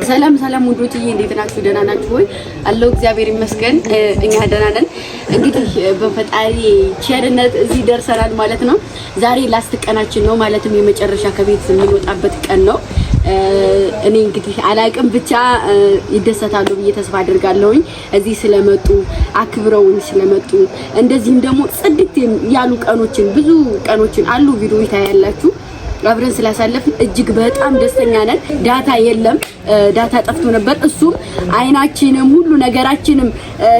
ሰላም ሰላም ወንዶችዬ እንዴት ናችሁ? ደህና ናችሁ ወይ? አለው እግዚአብሔር ይመስገን እኛ ደህና ነን። እንግዲህ በፈጣሪ ቸርነት እዚህ ደርሰናል ማለት ነው። ዛሬ ላስት ቀናችን ነው ማለትም የመጨረሻ ከቤት የምንወጣበት ቀን ነው። እኔ እንግዲህ አላቅም ብቻ ይደሰታሉ ብዬ ተስፋ አድርጋለሁኝ እዚህ ስለመጡ አክብረውን ስለመጡ እንደዚህም ደግሞ ጽድት ያሉ ቀኖችን ብዙ ቀኖችን አሉ ቪዲዮ ይታያላችሁ አብረን ስላሳለፍን እጅግ በጣም ደስተኛ ነን። ዳታ የለም ዳታ ጠፍቶ ነበር። እሱም አይናችንም ሁሉ ነገራችንም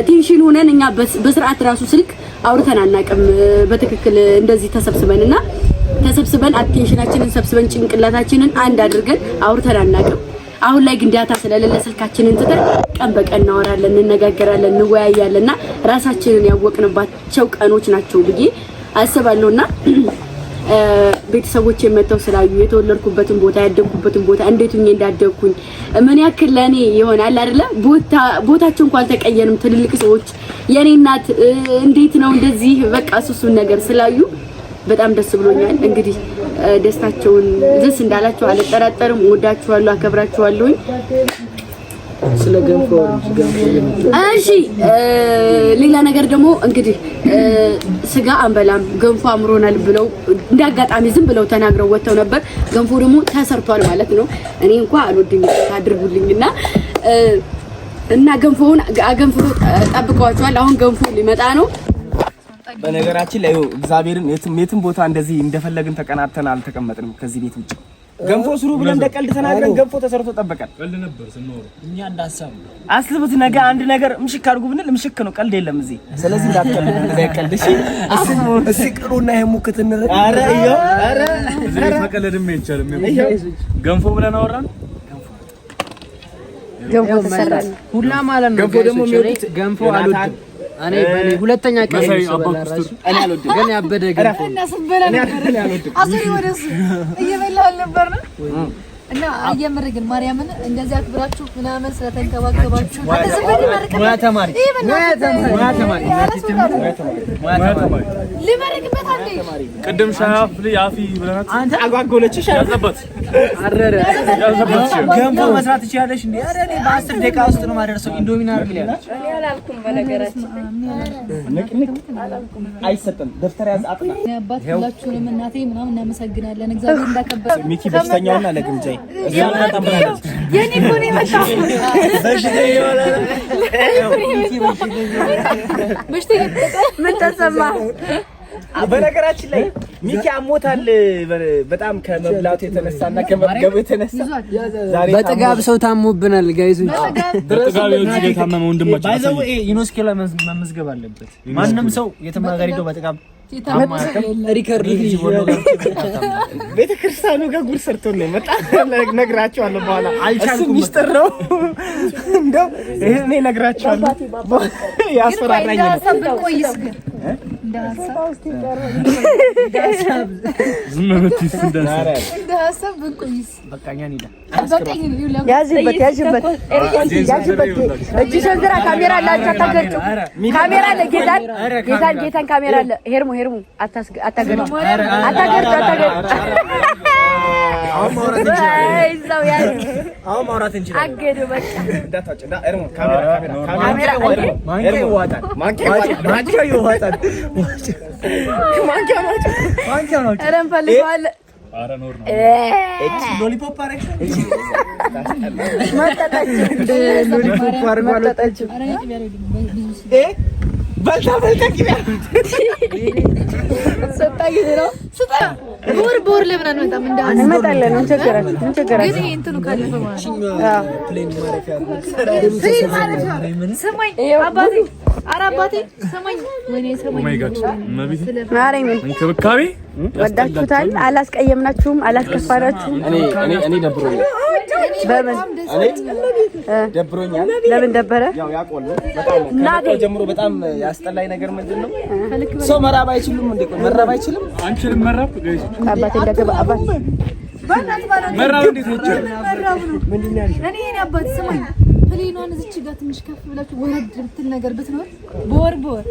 ቴንሽን ሆነን እኛ በስርዓት ራሱ ስልክ አውርተን አናቅም በትክክል እንደዚህ ተሰብስበን አቴንሽናችንን ሰብስበን ጭንቅላታችንን አንድ አድርገን አውርተን አናቅም። አሁን ላይ ግን ዳታ ስለሌለ ስልካችንን ትተን ቀን በቀን እናወራለን፣ እንነጋገራለን፣ እንወያያለንና ራሳችንን ያወቅንባቸው ቀኖች ናቸው ብዬ አስባለሁና ቤተሰቦቼ መተው ስላዩ የተወለድኩበትን ቦታ ያደግኩበትን ቦታ እንዴት ሆኜ እንዳደግኩኝ ምን ያክል ለኔ ይሆናል አይደለ ቦታቸው እንኳን አልተቀየንም። ትልልቅ ሰዎች የኔ እናት እንዴት ነው እንደዚህ በቃ እሱን ነገር ስላዩ በጣም ደስ ብሎኛል። እንግዲህ ደስታቸውን ደስ እንዳላችሁ አልጠራጠርም። ወዳችኋለሁ፣ አከብራችኋለሁ። ስለገንፎ እሺ ሌላ ነገር ደግሞ እንግዲህ ስጋ አንበላም ገንፎ አምሮናል ብለው እንዳጋጣሚ ዝም ብለው ተናግረው ወጥተው ነበር። ገንፎ ደግሞ ተሰርቷል ማለት ነው። እኔ እንኳን አልወድም ታድርጉልኝና እና ገንፎውን አገንፍሮ ጠብቀዋቸዋል። አሁን ገንፎ ሊመጣ ነው። በነገራችን ላይ እግዚአብሔርን የትም ቦታ እንደዚህ እንደፈለግን ተቀናተን አልተቀመጥንም ከዚህ ቤት ውጭ። ገንፎ ስሩ ብለን እንደቀልድ ተናግረን ገንፎ ተሰርቶ ጠበቀን። ቀልድ ነበር ስንኖር እኛ እንዳሳብ አስልብት ነገ አንድ ነገር ምሽክ አድርጉ ብንል ምሽክ ነው፣ ቀልድ የለም እዚህ። ስለዚህ እንዳትቀልድ እንዳይቀልድ እሺ። እሺ ቅሩና ይሄሙክት እንረ አረ ይኸው አረ እዚህ መቀለድም አይቻልም። ገንፎ ብለን አወራን። ገንፎ መሰራል ሁላ ማለት ነው። ገንፎ ደግሞ የሚወዱት ገንፎ አልወድም እኔ በኔ ሁለተኛ ቀን ይሰበላራሽ እኔ አልወድም። ግን ያበደ ገንፎ እና ስበላ ነበር አሰሪ ወደሱ እየበላሁ ነበር እና አየምር ግን ማርያምን እንደዚህ አክብራችሁ ምናምን ስለተንከባከባችሁ አተዘበዲ ማርከ ሙያ ተማሪ ለማረግበት አለ ቅድም ሻፍ ያፊ ብለናት አንተ አጓጎለችሽ ያዘበት አረረ ያዘበት ገንፎ መስራት ይችላልሽ እንዴ? አረ እኔ በ10 ደቂቃ ውስጥ ነው ማደርሰው ኢንዶሚናር ብለናል። እኔ አላልኩም በነገራችን ንቅንቅ አላልኩም። አይሰጥም ደፍተር ያዝ አጥና አባት ሁላችሁንም እናቴ ምናምን እናመሰግናለን። እግዚአብሔር እንዳከበረ ሚኪ በሽተኛውና ለግምጃይ እዚያው ተጣምራለች። የኔ ኮኔ መጣ በሽተኛ ወላ በሽተኛ ምን ተሰማ? በነገራችን ላይ ሚኪ አሞታል በጣም ከመብላቱ የተነሳና ከመገቡ የተነሳ ዛሬ በጥጋብ ሰው ታሞብናል ጋይሶች። በጥጋብ እዚህ የታመመ ወንድማችን ባይዘው ዩኔስኮ ላይ መመዝገብ አለበት። ማንም ሰው የተማጋሪዶ በጥጋብ ሪከርድ ልጅ ወንዶ ቤተክርስቲያኑ ጋር ጉር ሰርቶ ነው መጣ። ነግራቸዋለሁ በኋላ አልቻልኩም። ሚስጥር ነው እንደው እኔ ነግራቸዋለሁ። ያስፈራራኝ ነው ያዝበት እጅ ሰንዝራ ካሜራ አለ አታገርጩ። ካሜራ አለ ጌታን ካሜራ አለ። ሄርሙ አታገርጩ። አሁን ማውራት እንችላለን። አገዱ በቃ እንዳታጭ እንዳ ሄርሙ ካሜራ ማንኪያ ይዋጣል። ማንኪያ ነው አረን ፈልገዋለሁ። አረ ኖር ነው እቺ ሎሊፖፕ አረች ማጣጣች በልታ ኪያ ሰጣይ ነው ሰጣ ቦር ለምን አንመጣም? እንመጣለን። ምን ቸገረ ግን እንትኑ ካለፈ ማለት ፕሌን ማረፊያ ሰማይ አባቴ አራባቴ ሰማይ ወኔ ሰማይ ማረኝ እንክብካቤ ወዳችሁታል። አላስቀየምናችሁም፣ አላስከፋናችሁም። እኔ ደብሮኛል። በምን ደብሮኛል? ለምን ደበረ? ያው ያቆል በጣም ጀምሮ በጣም ያስጠላኝ ነገር ምንድነው? ሰው መራብ አይችልም እንዴ? መራብ አይችልም። አንቺንም መራብ ጋይስ አባቴ እንደገባ አባቴ መራብ እንዴት ይችላል? ምንድነው ያልሽው? እኔ አባቴ ሰማኝ ፕሌኗን እዚች ጋር ትንሽ ከፍ ብላችሁ ወረድ ብትል ነገር ብትኖር ቦር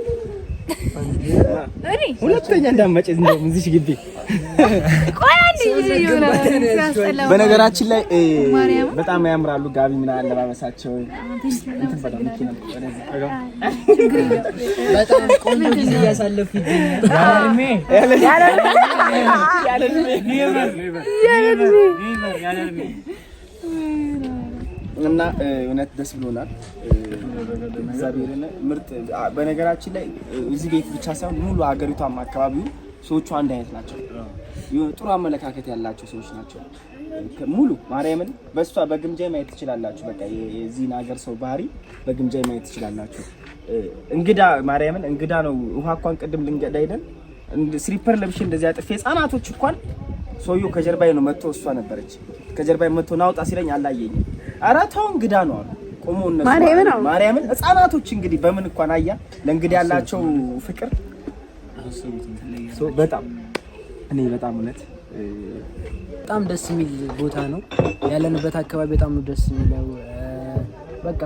እኔ ሁለተኛ እንዳትመጪ እንደውም እዚህ ግቢ። ቆይ አንዴ ይሆናል ሲያስጠላ። በነገራችን ላይ በጣም ያምራሉ ጋቢ ምናምን አለባበሳቸው። በጣም ቆንጆ ጊዜ እያሳለፉ ይገኛል። እና እውነት ደስ ብሎናል። እግዚአብሔርን ምርጥ። በነገራችን ላይ እዚህ ቤት ብቻ ሳይሆን ሙሉ ሀገሪቷም አካባቢው ሰዎቹ አንድ አይነት ናቸው። ጥሩ አመለካከት ያላቸው ሰዎች ናቸው ሙሉ። ማርያምን በእሷ በግምጃ ማየት ትችላላችሁ። በቃ የዚህን ሀገር ሰው ባህሪ በግምጃ ማየት ትችላላችሁ። እንግዳ ማርያምን እንግዳ ነው። ውሃ እንኳን ቅድም ልንገዳ ሄደን ስሊፐር ለብሼ እንደዚህ አጥፌ ህፃናቶች እንኳን ሰውየው ከጀርባዬ ነው መጥቶ እሷ ነበረች ከጀርባዬ መጥቶ ናውጣ ሲለኝ አላየኝም። ኧረ ተው እንግዳ ነው አሉ ቆሞ እነሱ ማርያምን ህፃናቶች እንግዲህ በምን እንኳን አያ ለእንግዳ ያላቸው ፍቅር በጣም እኔ በጣም እውነት በጣም ደስ የሚል ቦታ ነው ያለንበት አካባቢ። በጣም ነው ደስ የሚለው። በቃ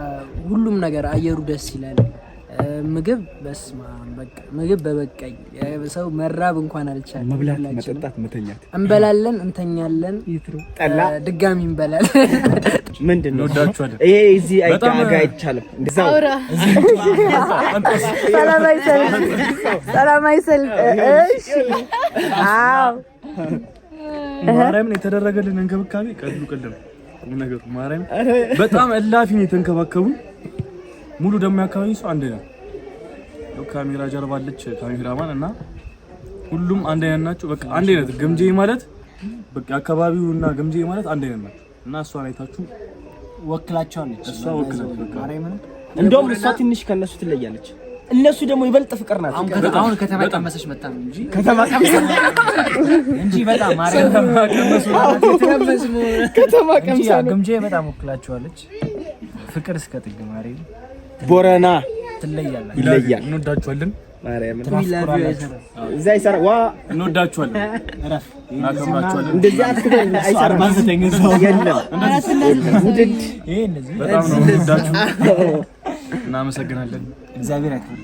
ሁሉም ነገር አየሩ ደስ ይላል። ምግብ በስማ በቃ ምግብ በበቀኝ ሰው መራብ እንኳን አልቻለም። መብላት፣ መጠጣት፣ መተኛት እንበላለን፣ እንተኛለን፣ ጠላ ድጋሚ እንበላለን። ምንድነው ይሄ እዚህ አይጋጋ አይቻልም። እንደዛው ሰላም አይሰል እሺ አዎ ማርያምን የተደረገልን እንክብካቤ ቀልድ ነገሩ ማርያም በጣም እላፊ ነው የተንከባከቡን። ሙሉ ደግሞ አካባቢ ሰው አንድ ነው። ካሜራ ጀርባ አለች ካሜራማን እና ሁሉም አንድ አይነት ናቸው። በቃ አንድ አይነት ግምጄ ማለት በቃ አካባቢውና ግምጄ ማለት አንድ አይነት ናቸው እና እሷን አይታችሁ ወክላቸዋለች። እሷ ወክላለች ማርያምን። እንደውም እሷ ትንሽ ከነሱ ትለያለች። እነሱ ደግሞ ይበልጥ ፍቅር ናቸው። አሁን ከተማ ቀመሰች መጣ እንጂ ከተማ ቀመሰች እንጂ በጣም ማርያም ከተማ ቀመሰች ግምጄ በጣም ወክላቸዋለች። ፍቅር እስከ ጥግ ማርያም ቦረና ትለያለች። ይለያል። እንወዳችኋለን። ማርያም እዛ ይሰራ ዋ እንወዳችኋለን። እረፍ እናከብራችኋለን። እንደዚህ አትበል። አይሰራም። 49 ሰው የለም ውድድ ይሄ እነዚህ በጣም ነው እንወዳችሁ። እናመሰግናለን። እግዚአብሔር ያክብር።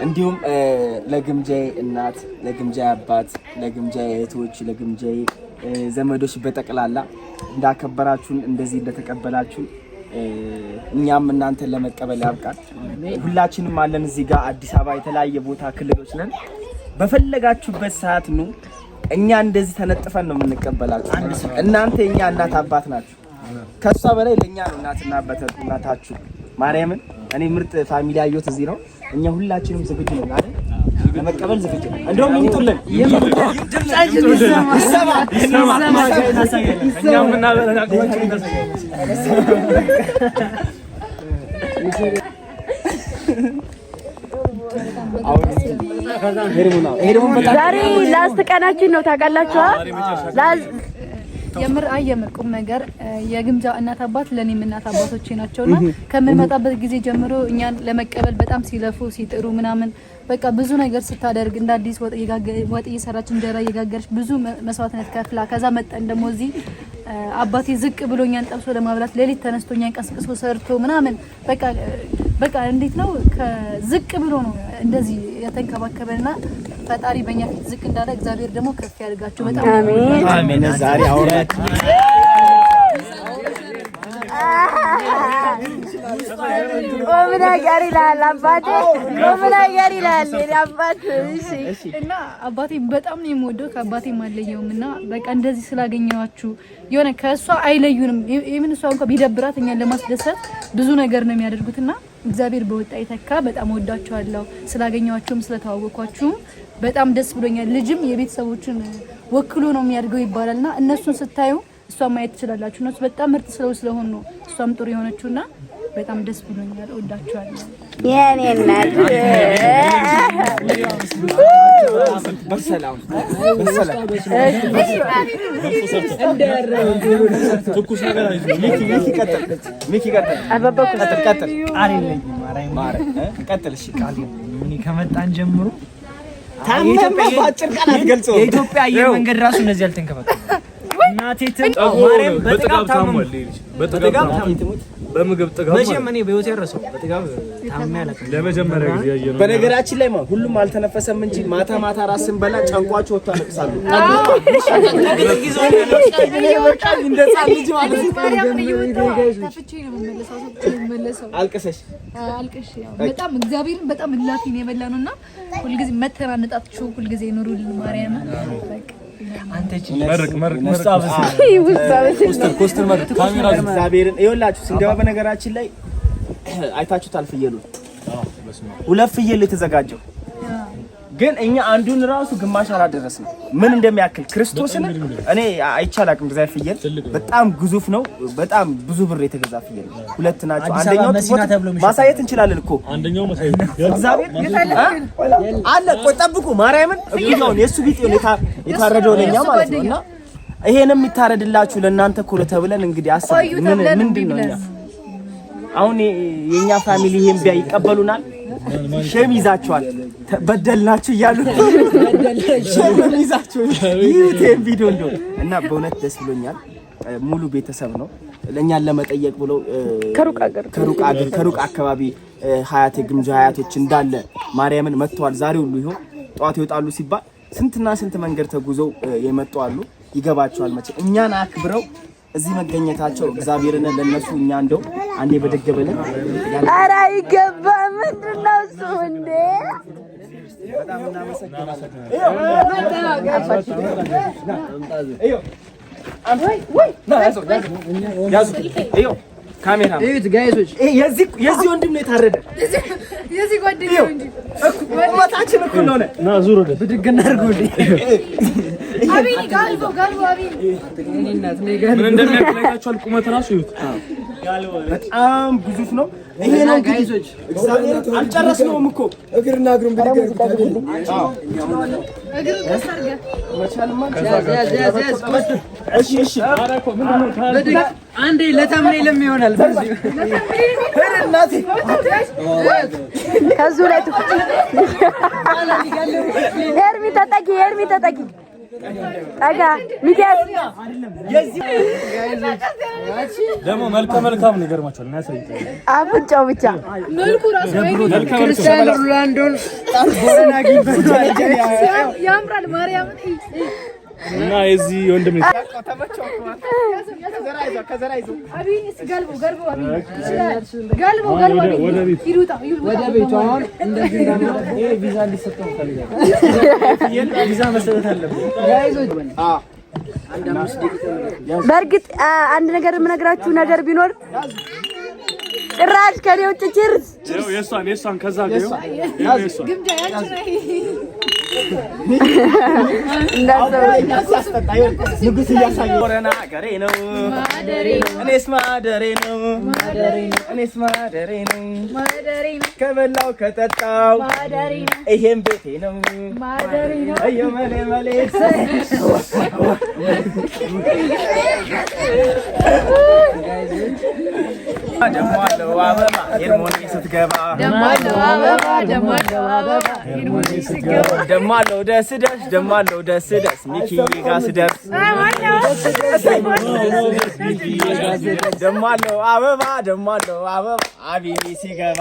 እንዲሁም ለግምጃዬ እናት፣ ለግምጃዬ አባት፣ ለግምጃዬ እህቶች፣ ለግምጃዬ ዘመዶች በጠቅላላ እንዳከበራችሁን እንደዚህ እንደተቀበላችሁን እኛም እናንተን ለመቀበል ያብቃል። ሁላችንም አለን እዚህ ጋር አዲስ አበባ የተለያየ ቦታ ክልሎች ነን። በፈለጋችሁበት ሰዓት ኑ። እኛ እንደዚህ ተነጥፈን ነው የምንቀበላችሁ። እናንተ የኛ እናት አባት ናችሁ። ከሷ በላይ ለኛ ነው እናትና እናታችሁ። ማርያምን እኔ ምርጥ ፋሚሊ አየሁት እዚህ ነው። እኛ ሁላችንም ዝግጁ ነን አይደል? ለመቀበል ዝግጁ ነን። እንደውም ይምጡልን ዛሬ ላስት ቀናችን ነው ታውቃላችሁ። የምር ቁም ነገር የግምጃ እናት አባት ለኔም እናት አባቶቼ ናቸውና ከምንመጣበት ጊዜ ጀምሮ እኛን ለመቀበል በጣም ሲለፉ ሲጥሩ ምናምን በቃ ብዙ ነገር ስታደርግ እንደ አዲስ ወጥ እየሰራች እንጀራ እየጋገረች ብዙ መስዋዕትነት ከፍላ ከዛ መጣን ደግሞ እዚህ አባቴ ዝቅ ብሎኛን ጠብሶ ለማብላት ሌሊት ተነስቶኛን ቀስቅሶ ሰርቶ ምናምን በቃ እንዴት ነው ከዝቅ ብሎ ነው እንደዚህ የተንከባከበና ፈጣሪ በእኛ ፊት ዝቅ እንዳለ እግዚአብሔር ደግሞ ከፍ ያድርጋችሁ። በጣም አሜን አሜን። ዛሬ አውራት ኦምና ጋር ይላል አባቴ ኦምና ጋር ይላል አባቴ። እሺ እና አባቴ በጣም ነው የምወደው ከአባቴ ማለየውም እና በቃ እንደዚህ ስላገኘዋችሁ የሆነ ከሷ አይለዩንም። የምን እሷ እንኳን ቢደብራት እኛን ለማስደሰት ብዙ ነገር ነው የሚያደርጉትና እግዚአብሔር በወጣ ይተካ። በጣም ወዳችኋለሁ። ስላገኘዋችሁም ስለተዋወቅኳችሁም በጣም ደስ ብሎኛል። ልጅም የቤተሰቦችን ወክሎ ነው የሚያድገው ይባላልና እነሱን ስታዩ እሷን ማየት ትችላላችሁ። እነሱ በጣም ምርጥ ስለሆኑ ነው እሷም ጥሩ የሆነችውና በጣም ደስ ብሎኛል። ወዳችኋለሁ የኔ እናት። በሰላም ትኩስ ነገር አይዞህ። ሚኪ ቀጥል። ከመጣን ጀምሮ ታመመ ባጭር ቃል አትገልጸው። የኢትዮጵያ አየር መንገድ ራሱ እንደዚህ አልተንከባከበም። እናቴ ትሙት ማርያም በጥጋብ ታሟል። በጥጋብ በምግብ ጥጋብ መቼም እኔ በህይወት ያረሰው በጥጋብ ታምሜ አላውቅም። ለመጀመሪያ ጊዜ ያየነው። በነገራችን ላይ ሁሉም አልተነፈሰም እንጂ ማታ ማታ ራስ ስንበላ ጨንቋቸው ወጥቶ አለቅሳሉ። አልቅሰሽ በጣም እግዚአብሔርን በጣም እላፊ ነው የበላነውና ሁልጊዜ መተናነጣችሁ ሁልጊዜ ኑሩልን ማርያም በቃ እግዚአብሔርን ይኸውላችሁ ስንገባ በነገራችን ላይ አይታችሁታል። ፍየሉን 2 ፍየል የተዘጋጀው ግን እኛ አንዱን ራሱ ግማሽ አላደረስንም። ምን እንደሚያክል ክርስቶስን እኔ አይቻላቅም። እንደዛ ፍየል በጣም ግዙፍ ነው። በጣም ብዙ ብር የተገዛ ፍየል 2 ናቸው። አንደኛው ማሳየት እንችላለን እኮ አንደኛው ማሳየት እግዚአብሔር አለ። ቆይ ጠብቁ ማርያምን እግኛውን የሱ ቢጤው የታረደው ለኛ ማለት ነውና ይሄንም ይታረድላችሁ ለእናንተ እኮ ተብለን እንግዲህ አስቡ። ምንድነው እኛ አሁን የኛ ፋሚሊ ይሄን ቢያ ይቀበሉናል? ሸም ይዛቸዋል። በደልናችሁ እያሉ ሸም ይዛቸው ይሄን ቪዲዮ እንደው እና በእውነት ደስ ብሎኛል። ሙሉ ቤተሰብ ነው ለኛን ለመጠየቅ ብሎ ከሩቅ አካባቢ ሀያቴ ግምጃ ሀያቶች እንዳለ ማርያምን መጥተዋል። ዛሬ ሁሉ ይሁን ጧት ይወጣሉ ሲባል ስንትና ስንት መንገድ ተጉዘው የመጡ አሉ። ይገባቸዋል መቼ እኛን አክብረው እዚህ መገኘታቸው እግዚአብሔርን ለነሱ እኛ እንደው አንዴ በደገበልን ኧረ አይገባም። ምንድነው እሱ እንዴ? በጣም እናመሰግናለን። ካሜራ እዩት ጋይሶች፣ የዚህ ወንድም ነው የታረደ። የዚህ ጓደኛው እንጂ ቁመታችን እኩል ሆነ። ና ዙር ወደ ብድግ እናድርገው። አቢኒ ጋልቦ አቢኒ ምን እንደሚያክላችሁ ቁመት ራሱ ይዩት። በጣም ግዙፍ ነው። ይሄ ነው ጋይሶች፣ አልጨረስነውም እኮ እግርና እግሩን ብድግ እግር ከሰርገ መቻልማ እሺ አንዴ ለታምኔ ይሆናል። እናቴ ከዙ ላይ ኤርሚ ተጠቂ አጋ ሚካኤል ደግሞ መልካም ነው። ይገርማችኋል። እና ያሳይታ አፍንጫው ብቻ መልኩ ራሱ ክርስቲያኖ ሮናልዶን ያምራል ማርያም እና የዚህ ወንድም ነው ወደ ቤቱ አሁን እንደዚህ እንዳመጣ ቪዛ እንዲሰጠው ፈልጋለሁ። ቪዛ መሰጠት አለበት ጋይዞች። በእርግጥ አንድ ነገር የምነግራችሁ ነገር ቢኖር ጭራሽ ከኔ ውጭ ቺርስ የእሷን ከዛ ጋር ግምጃ ያቺ ነው ንጉስ እያሳየ ወረና ገሬ ነው እኔስ ማደሬ ነው ከበላው ከጠጣው ይሄን ቤቴ ነው አዮ መሌ ደሞ አለው አበባ ሄርሞኒ ስትገባ ደሞ አለው ደስ ሚኪ ጋር ስደርስ ደሞ አለው አበባ አቢኒ ሲገባ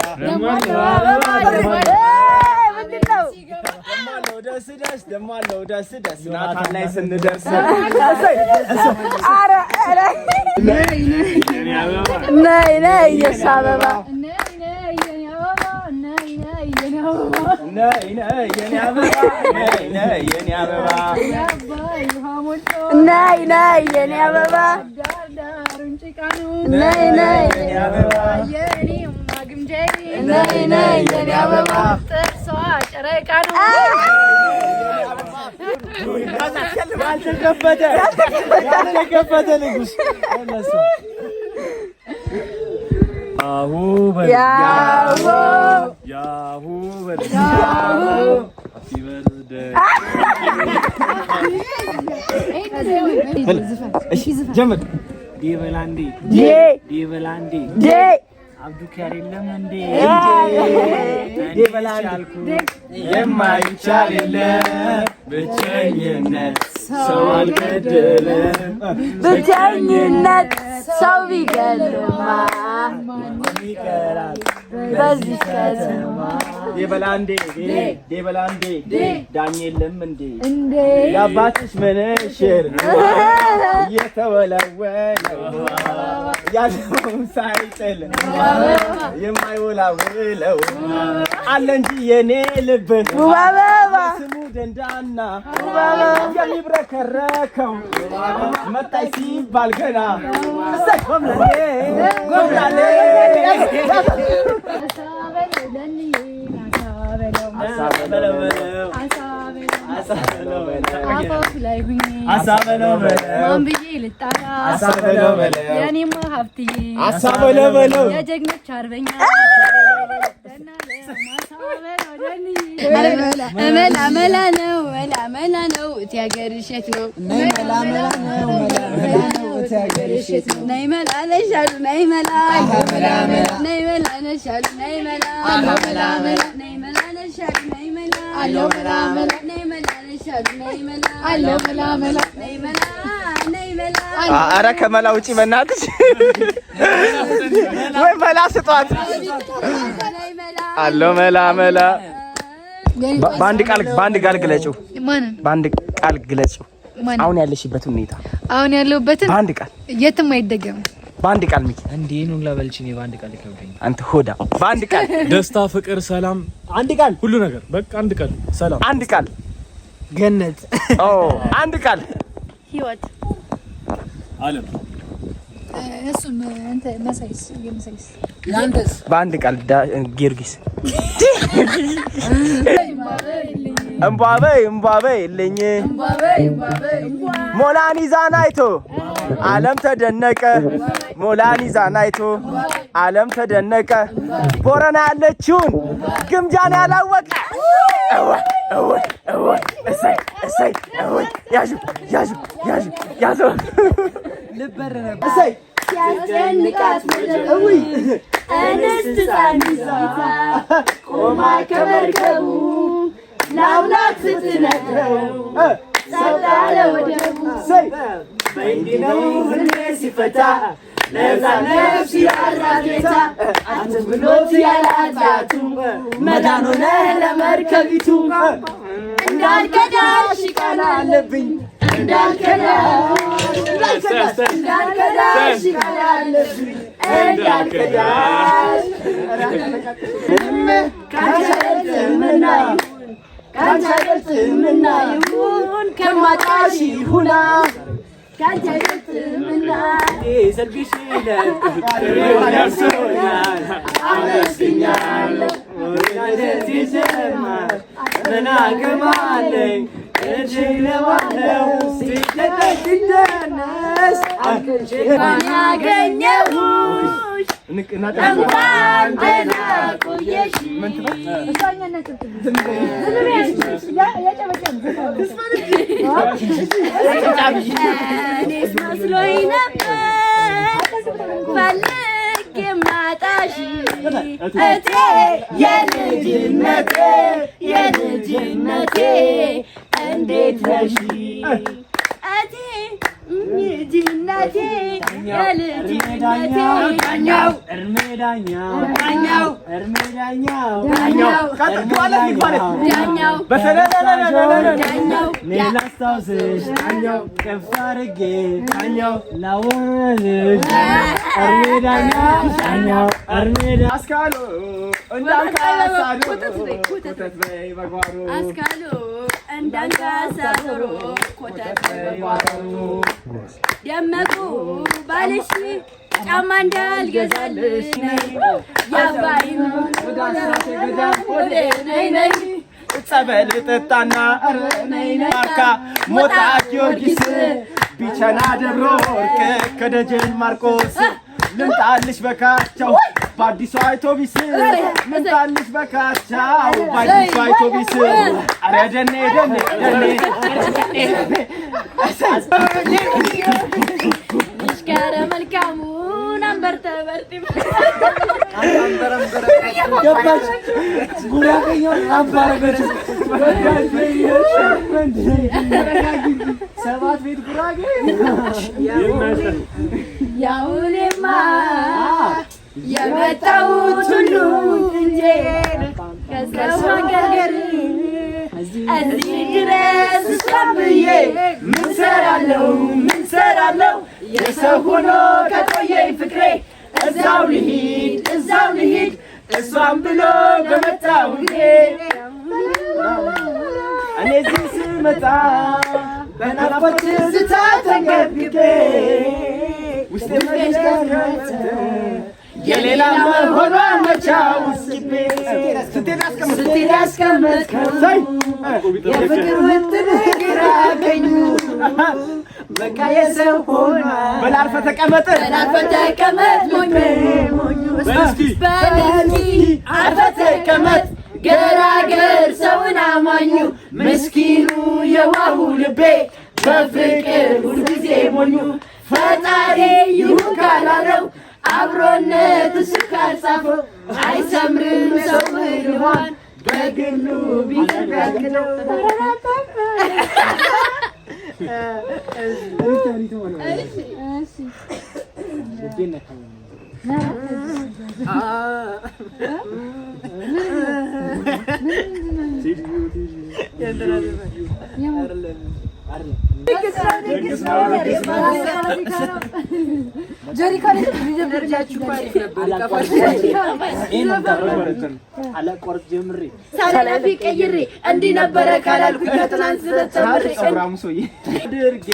ደሞ አለው ደስ ናታን ላይ ስንደርስ ነይ የእሱ አበባ ያልተከፈተ ንጉስ ያሁ አብዱኪያር የለም እንዴ በላልኩ የማይቻል የለም ብቸኝነት ሰው አልገደለ ብቸኝነት ሰው ቢገድልማ ይቀራል በዚህ ከተማ ደበላንዴ ዳኝ የለም እንዴ የአባትሽ ምንሽር እየተወለወለው ያለው ሳይጥል የማይወላውለው አለ እንጂ የኔ ልብ ስሙ ደንዳና የሚብረከረከው መጣይ ሲባል ገና ጎምራሌ የኔማ ሀብትዬ የጀግኖች አርበኛ መላ ነው እቲ ሀገር እሸት ነው ነይ መላ ነሻሉ ነይ መላ ነይ መላ ነሻሉ ነይ መላ ነይ መላ ነሻሉ ነይ መላ አለው መላ ነይ መላ ነሻሉ ነይ መላ አለው መላ ነይ መላ ነይ መላ ኧረ ከመላ ውጪ በእናትሽ ወይ መላ ስጧት አለው መላ በአንድ ቃል ግለጪው በአንድ ቃል ግለጪው አሁን ያለሽበት ሁኔታ አሁን ያለሁበትን በአንድ ቃል የትም አይደገምም በአንድ ቃል ሚኪ እንዴ ነው ላበልችኝ በአንድ ቃል ይከብደኝ አንተ ሆዳ በአንድ ቃል ደስታ፣ ፍቅር፣ ሰላም አንድ ቃል ሁሉ ነገር በቃ አንድ ቃል ሰላም አንድ ቃል ገነት አንድ ቃል ህይወት ዓለም እሱም አንተ መሳይስ የመሳይስ ያንተስ በአንድ ቃል ጊዮርጊስ እምቧበይ ልኝ ሞላኒዛን አይቶ ዓለም ተደነቀ ሞላኒዛን አይቶ ዓለም ተደነቀ ቦረና ያለችውን ግምጃን ያላወቀ እሰይ ያዙ ልበር ነበር እሰይ ሲያስጨንቃት እንስት ጻኒታ ቆማ ከመርከቡ ለአምላክ ስትነግረው ሰጣለ ወደቡ በእንዲህ ነው ህልሜ ሲፈታ ለዛ ነፍስ ያላት ጌታ አንተ ብሎት ያላጣቱ መዳን ሆነ ለመርከቢቱ እንዳልከዳሽ ቃል አለብኝ እንዳልከዳሽ ቃል አለብኝ እንዳልከዳሽ ካንቺ አይበልጥምና ይሁን ከማጣሽ ይሁና ካንቺ አይበልጥምና ሰርግሽ ደርሶኛል አመስግኛለሁ ወዳጅ ዘማር ምን አገባለኝ እችለዋለሁ ሲደረግ እንደነስ አንቺን ያገኘሁሽ እንኳን ደህና ቆየሽ እኔስ መስሎኝ ነበር ፈልጌ ማጣሽ እቴ የልጅነቴ እንዴት ነሽ እቴ ልጅነቴ የልጅነቴ ዳኛው ላስታውስሽ ከፍ አድርጌ ላወራልሽ አስካሉ እንዳንካሳዶ ኮተት ደመቁ ባልሽ ጫማ እንዳልገዛልሽ ነይ ያባይም ነይ ጸበል ጠጣና ማርካ ሞጣ ጊዮርጊስ ቢቸና ደብረ ወርቅ ከደጀን ማርቆስ ልምጣልሽ በካቻው በአዲሱ አውቶቢስ ልምጣልሽ በካቻው በአዲሱ አውቶቢስ ኧረ ደኔ ይሽከረ መልካሙን በርተበርቲ ገባች ጉራገኛው አባረገች ሰባት ቤት ጉራጌ ያውኔማ የመጣሁት ሁሉ እንጂ ከሰው ሀገር እዚህ ድረስ እስከምዬ ምን ሰራለሁ የሰው ሆኖ ከቆየኝ ፍቅሬ እዛው ልሂድ እሷም ብሎ በመጣው እኔ እዚህ ስመጣ በናፍቆት ትዝታ ተንገብግቤ ውስጤ መሽከርከር የሌላ መሆኗን መቻው ስቤ ስትሄድ ያስቀመጥከው የፍቅር ውጥን ግራ አገኙ በቃ የሰው ሆኗ በላርፈ ተቀመጥ ሞኙ በለስኪ አርፈ ተቀመጥ ገራገር ሰውን አማኙ ምስኪኑ የዋሁ ልቤ በፍቅር ሁልጊዜ ሞኙ ፈጣሪ ይሁን ካላለው አብሮነት እስካል ጻፈው አይሰምርም ሰው ልሆን በግሉ ቢያክለው ሳላፊ ቀይሬ እንዲህ ነበረ ካላልኩ ከትናንት ስለተምሬ ድርጌ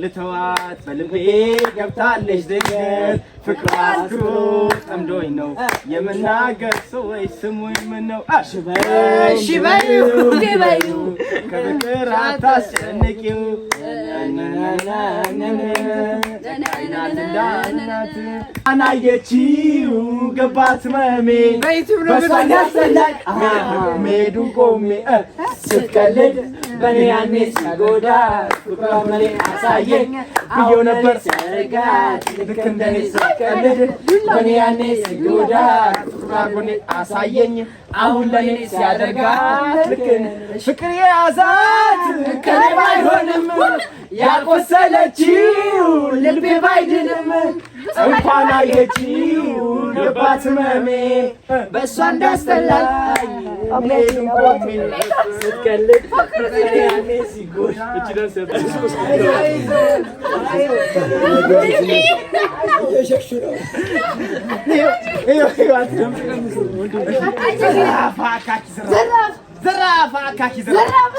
ልተዋት በልቤ ገብታለች ድንገት ፍቅሯ አስክሮ ጠምዶኝ ነው የምናገር ሰዎች ስሙኝ ምን ነው ሽበዩ ከፍቅር አታስጨንቂው አናየችው ገባት መሜ በሷን ያሰላል ሜዱን ቆሜ ስትቀልድ በኔ ያኔ ሲጎዳ ፍቅሯ መኔ አሳየኝ ብዬው ነበር ሲያረጋት ልክ እንደኔ ስትቀልድ በኔ ያኔ ሲጎዳ ፍቅሯ መኔ አሳየኝ አሁን ለኔ ሲያደርጋት ልክ ፍቅር የያዛት ከኔ ባይሆንም ያቆሰለችው ልቤ ባይድንም እንኳን አየችው ገባት መሜ በሷ እንዳስተላኝ ሜዱን ቆሜ ስትቀልድ ያኔ ሲጎዳ ዘራፍ አካኪ ዘራፍ ዘራፍ አቃቂ ዘራፍ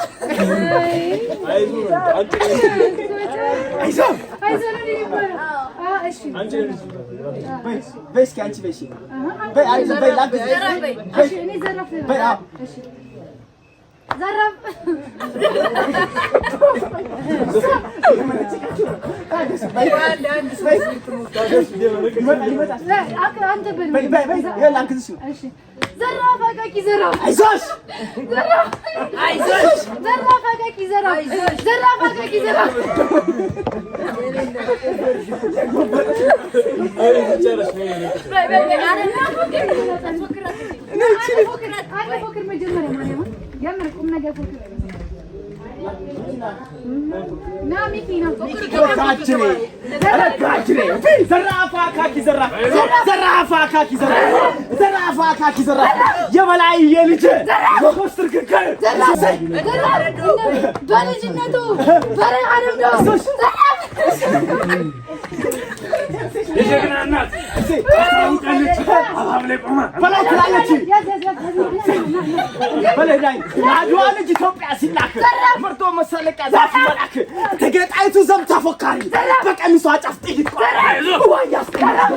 አይዞሽ ዘራፍ አቃቂ ዘራፍ ዘራፍ አቃቂ ዘራፍ የበላይ የልጅ በኮስትር ክከር በልጅነቱ በረሃንም ነው የጀግና እናት ታውቃለች አባብላይ ቆማ በላይ ትላለች በላይ ላይ አድዋ ልጅ ኢትዮጵያ ሲላክ ምርጦ መሰለቂያ ዛፍ መላክ ተገጣይቱ ዘብ ተፎካሪ በቀሚሷ ጫፍ ጥይት ቆራሪ ዋያስ ቆራሪ